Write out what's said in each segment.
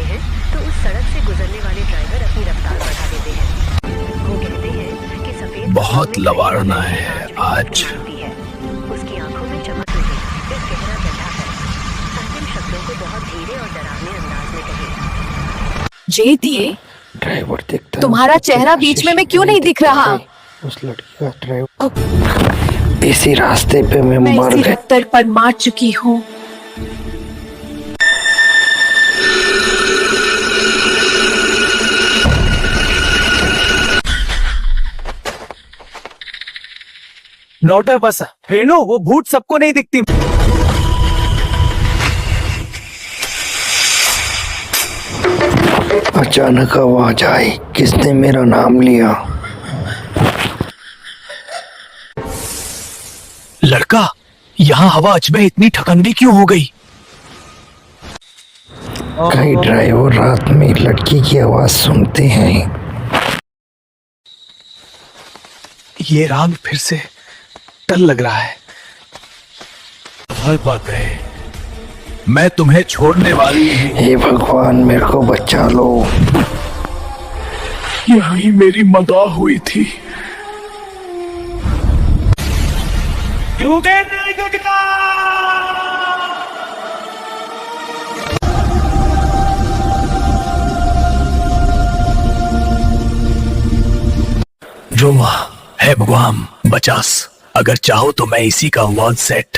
हैं तो उस सड़क से गुजरने वाले ड्राइवर अपनी रफ्तार बढ़ा देते हैं। वो कहते हैं कि सफेद बहुत लवारना है आज। है। उसकी आंखों में चमक नहीं, एक गहरा गड्ढा है। अंतिम शब्दों को बहुत धीरे और डरावने अंदाज में कहे। जे दिए, ड्राइवर देखता तुम्हारा चेहरा बीच में क्यों नहीं दिख रहा? उस लड़की का ड्राइवर इसी रास्ते पे मैं मर इसी गया। रफ्तार पर मार चुकी हूँ। लौटा बस हेलो, वो भूत सबको नहीं दिखती। अचानक आवाज आई, किसने मेरा नाम लिया? लड़का, यहाँ हवा अजमे इतनी ठकंडी क्यों हो गई? कई ड्राइवर रात में लड़की की आवाज सुनते हैं। ये राग फिर से डर लग रहा है। हर बात है, मैं तुम्हें छोड़ने वाली हूँ। हे भगवान, मेरे को बचा लो। यही मेरी मदाह हुई थी। जुमा है भगवान, बचास। अगर चाहो तो मैं इसी का वन सेट।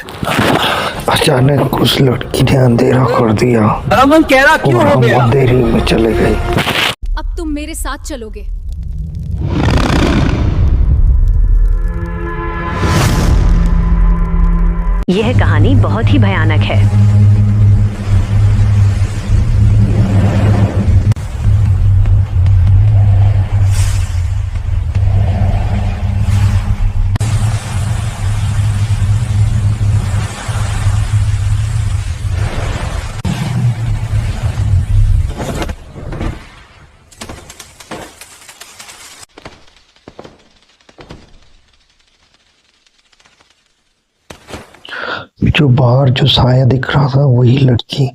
अचानक उस लड़की ने अंधेरा कर दिया अमन कह रहा क्यों और हो हम गया? अंधेरे में चले गए। अब तुम मेरे साथ चलोगे। यह कहानी बहुत ही भयानक है। जो बाहर जो साया दिख रहा था वही लड़की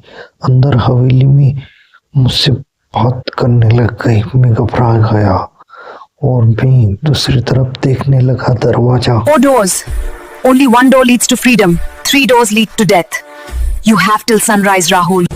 अंदर हवेली में मुझसे बात करने लग गई। मैं घबरा गया और मैं दूसरी तरफ देखने लगा। दरवाजा। 4 doors. Only 1 door leads to freedom. 3 doors lead to death. You have till sunrise, Rahul.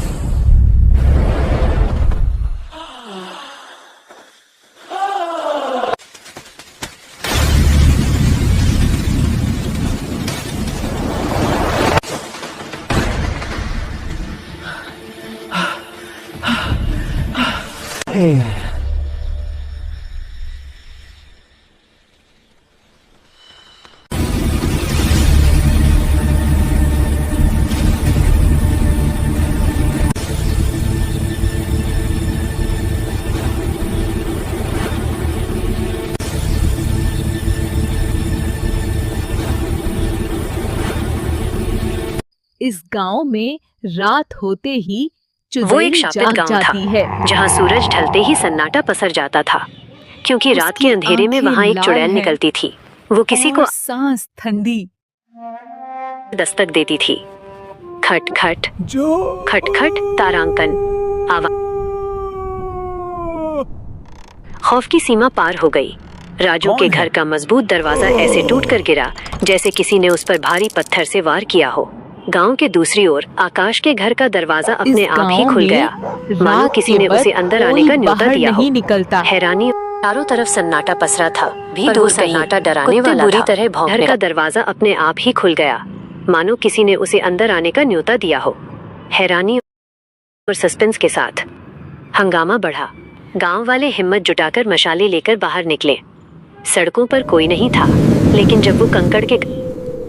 इस गांव में रात होते ही वो एक चुड़ैल शापित जाग गांव था, जाती है। जहाँ सूरज ढलते ही सन्नाटा पसर जाता था, क्योंकि रात उसकी के अंधेरे में आंखें वहाँ एक लाल चुड़ैल हैं निकलती थी। वो किसी को और सांस ठंडी। दस्तक देती थी। खट खट जो खट खट तारांकन आवाज। खौफ की सीमा पार हो गई। राजू के घर का मजबूत दरवाजा ऐसे टूटकर गिरा जैसे किसी ने उस पर भारी पत्थर से वार किया हो। गांव के दूसरी ओर आकाश के घर का दरवाजा अपने आप ही खुल गया, मानो किसी ने उसे अंदर आने का न्योता दिया हो। नहीं निकलता। हैरानी, चारों तरफ सन्नाटा पसरा था, भी दूर सन्नाटा डराने वाला बुरी तरह भौंकने। घर का दरवाजा अपने आप ही खुल गया, मानो किसी ने उसे अंदर आने का न्योता दिया हो। हैरानी और सस्पेंस के साथ हंगामा बढ़ा। गांव वाले हिम्मत जुटाकर मशाले लेकर बाहर निकले। सड़कों पर कोई नहीं था, लेकिन जब वो कंकड़ के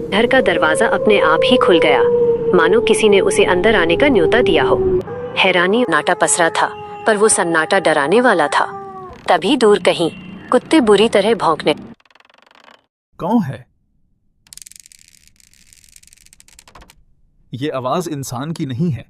घर का दरवाजा अपने आप ही खुल गया, मानो किसी ने उसे अंदर आने का न्योता दिया हो। हैरानी, सन्नाटा पसरा था, पर वो सन्नाटा डराने वाला था। तभी दूर कहीं कुत्ते बुरी तरह भौंकने। कौन है? ये आवाज इंसान की नहीं है।